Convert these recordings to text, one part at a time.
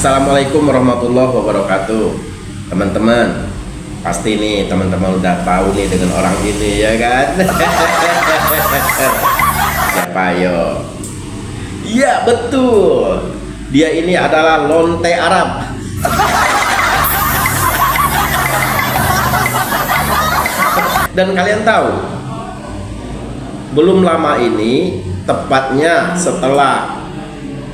Assalamualaikum warahmatullahi wabarakatuh. Teman-teman, pasti nih teman-teman udah tahu nih dengan orang ini, ya kan? Siapa yo? Iya betul, dia ini adalah lonte Arab. Dan kalian tahu, belum lama ini, tepatnya setelah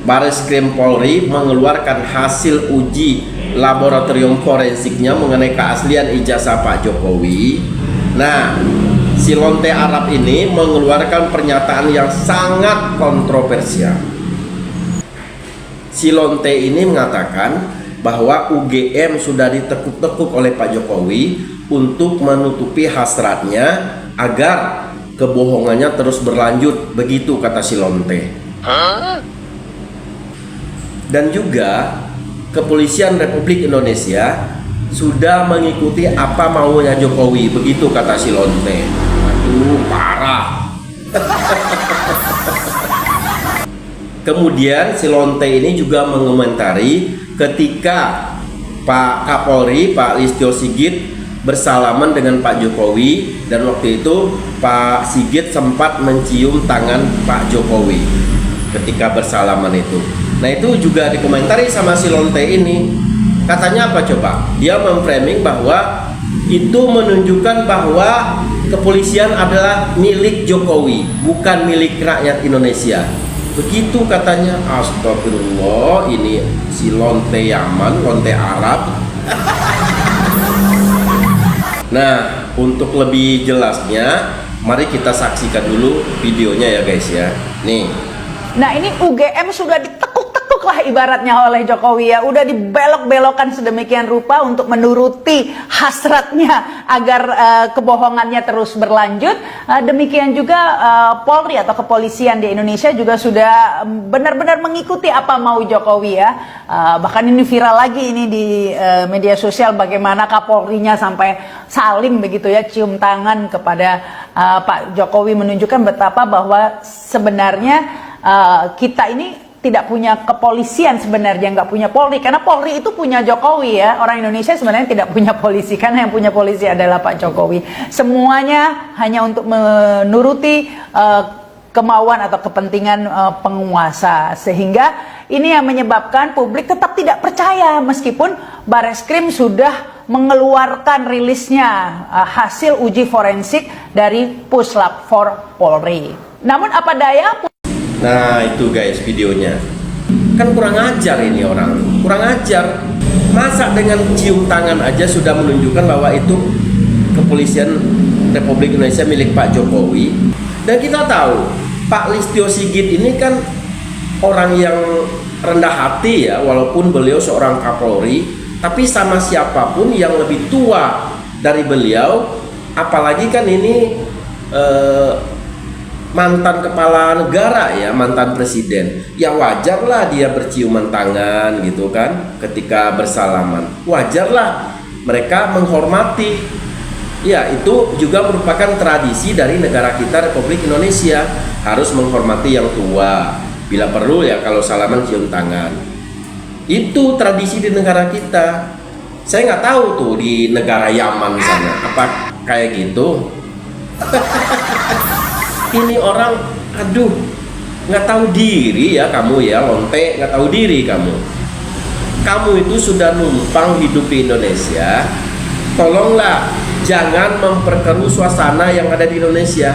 Bareskrim Polri mengeluarkan hasil uji laboratorium forensiknya mengenai keaslian ijazah Pak Jokowi. Nah, si lonte Arab ini mengeluarkan pernyataan yang sangat kontroversial. Si lonte ini mengatakan bahwa UGM sudah ditekuk-tekuk oleh Pak Jokowi untuk menutupi hasratnya agar kebohongannya terus berlanjut, begitu kata si lonte. Dan juga Kepolisian Republik Indonesia sudah mengikuti apa maunya Jokowi, begitu kata si lonte. Aduh, parah. Kemudian si lonte ini juga mengomentari ketika Pak Kapolri, Pak Listio Sigit bersalaman dengan Pak Jokowi, dan waktu itu Pak Sigit sempat mencium tangan Pak Jokowi ketika bersalaman itu. Nah, itu juga dikomentari sama si lonte ini. Katanya apa coba? Dia memframing bahwa itu menunjukkan bahwa kepolisian adalah milik Jokowi, bukan milik rakyat Indonesia. Begitu katanya. Astagfirullah, ini si lonte Yaman, lonte Arab. Nah, untuk lebih jelasnya, mari kita saksikan dulu videonya ya guys ya. Nih. Nah, ini UGM sudah ditekuk-tekuk lah ibaratnya oleh Jokowi ya. Udah dibelok-belokkan sedemikian rupa untuk menuruti hasratnya agar kebohongannya terus berlanjut. Demikian juga Polri atau kepolisian di Indonesia juga sudah benar-benar mengikuti apa mau Jokowi ya. Bahkan ini viral lagi ini di media sosial, bagaimana Kapolrinya sampai salim begitu ya, cium tangan kepada Pak Jokowi, menunjukkan betapa bahwa sebenarnya kita ini tidak punya kepolisian sebenarnya, nggak punya Polri, karena Polri itu punya Jokowi ya. Orang Indonesia sebenarnya tidak punya polisi, karena yang punya polisi adalah Pak Jokowi. Semuanya hanya untuk menuruti kemauan atau kepentingan penguasa, sehingga ini yang menyebabkan publik tetap tidak percaya meskipun Bareskrim sudah mengeluarkan rilisnya hasil uji forensik dari Puslap 4 Polri. Namun apa daya, Nah itu guys videonya. Kan kurang ajar ini orang, kurang ajar. Masa dengan cium tangan aja sudah menunjukkan bahwa itu kepolisian Republik Indonesia milik Pak Jokowi. Dan kita tahu Pak Listio Sigit ini kan orang yang rendah hati ya, walaupun beliau seorang Kapolri, tapi sama siapapun yang lebih tua dari beliau, apalagi kan ini mantan kepala negara ya, mantan presiden, ya wajarlah dia berciuman tangan gitu kan ketika bersalaman. Wajarlah mereka menghormati. Ya, itu juga merupakan tradisi dari negara kita, Republik Indonesia, harus menghormati yang tua. Bila perlu ya kalau salaman cium tangan. Itu tradisi di negara kita. Saya nggak tahu tuh di negara Yaman sana apa kayak gitu. Ini orang, aduh, nggak tahu diri ya kamu ya, lonte, nggak tahu diri kamu. Kamu itu sudah numpang hidup di Indonesia, tolonglah jangan memperkeruh suasana yang ada di Indonesia.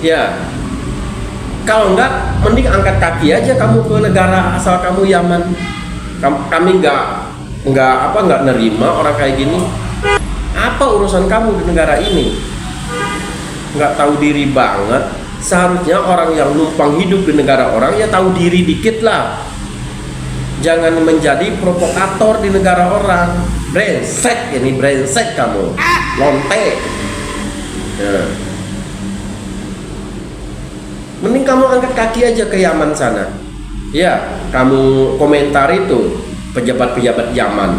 Ya, kalau nggak, mending angkat kaki aja kamu ke negara asal kamu, Yaman. Kami nggak nerima orang kayak gini. Apa urusan kamu di negara ini? Nggak tahu diri banget. Seharusnya orang yang numpang hidup di negara orang ya tahu diri dikit lah. Jangan menjadi provokator di negara orang. Brengsek, ini brengsek kamu, lonte. Nah. Mending kamu angkat kaki aja ke Yaman sana. Ya, kamu komentari tuh pejabat-pejabat Yaman.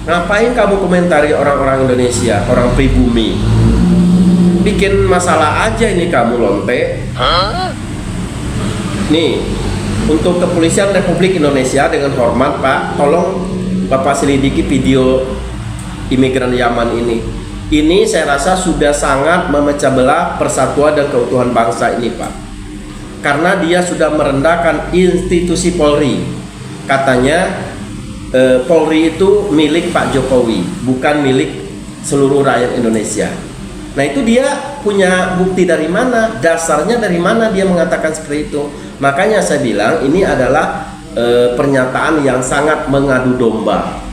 Ngapain kamu komentari orang-orang Indonesia, orang pribumi? Bikin masalah aja ini kamu, lonte. Nih, Untuk Kepolisian Republik Indonesia, dengan hormat Pak, tolong Bapak selidiki video imigran Yaman ini. Ini saya rasa sudah sangat memecah belah persatuan dan keutuhan bangsa ini Pak. Karena dia sudah merendahkan institusi Polri. Katanya Polri itu milik Pak Jokowi, bukan milik seluruh rakyat Indonesia. Nah itu dia punya bukti dari mana, dasarnya dari mana dia mengatakan seperti itu. Makanya saya bilang ini adalah pernyataan yang sangat mengadu domba.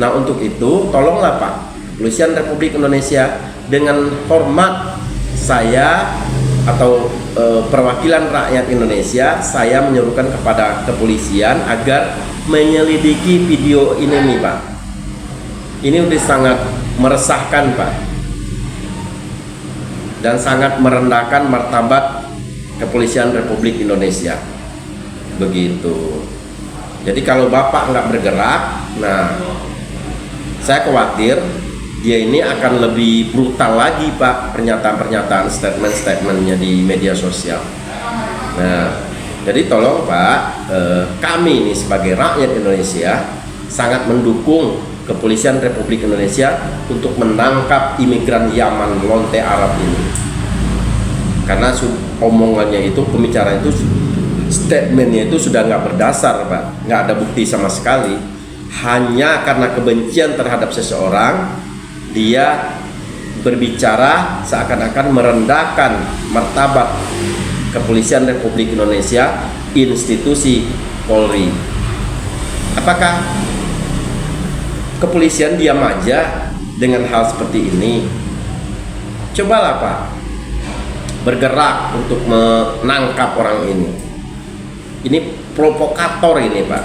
Nah untuk itu tolonglah Pak, Kepolisian Republik Indonesia, dengan hormat saya atau perwakilan rakyat Indonesia, saya menyuruhkan kepada kepolisian agar menyelidiki video ini nih Pak. Ini udah sangat meresahkan Pak, dan sangat merendahkan martabat Kepolisian Republik Indonesia. Begitu. Jadi kalau Bapak nggak bergerak, nah saya khawatir dia ini akan lebih brutal lagi Pak, pernyataan-pernyataan, statement-statementnya di media sosial. Nah, jadi tolong Pak, kami ini sebagai rakyat Indonesia sangat mendukung Kepolisian Republik Indonesia untuk menangkap imigran Yaman lonte Arab ini. Karena omongannya itu, pembicaraan itu, statementnya itu sudah nggak berdasar Pak, nggak ada bukti sama sekali. Hanya karena kebencian terhadap seseorang, dia berbicara seakan-akan merendahkan martabat Kepolisian Republik Indonesia, institusi Polri. Apakah kepolisian diam aja dengan hal seperti ini? Cobalah Pak, bergerak untuk menangkap orang ini. Ini provokator ini Pak.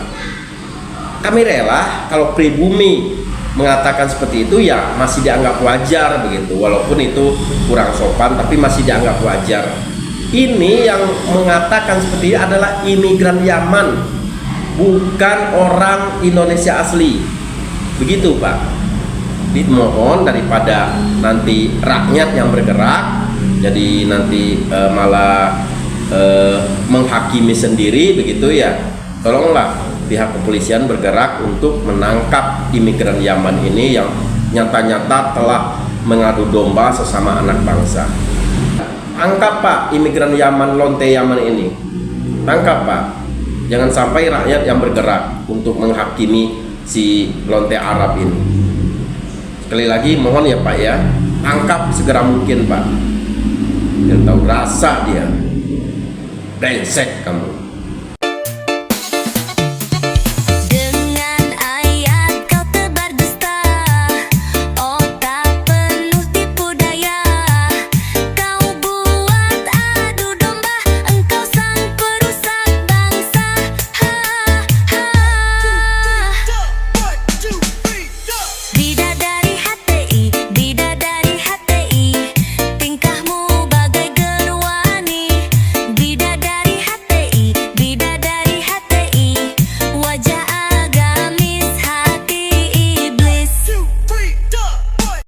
Kami rela kalau pribumi mengatakan seperti itu, ya masih dianggap wajar begitu, walaupun itu kurang sopan tapi masih dianggap wajar. Ini yang mengatakan seperti ini adalah imigran Yaman, bukan orang Indonesia asli. Begitu Pak. Dimohon daripada nanti rakyat yang bergerak, jadi nanti malah menghakimi sendiri begitu ya. Tolonglah pihak kepolisian bergerak untuk menangkap imigran Yaman ini yang nyata-nyata telah mengadu domba sesama anak bangsa. Tangkap Pak imigran Yaman, lonte Yaman ini. Tangkap Pak. Jangan sampai rakyat yang bergerak untuk menghakimi si lonte Arab ini. Sekali lagi mohon ya Pak ya, tangkap segera mungkin Pak. Biar tahu rasa dia. Brengsek kamu.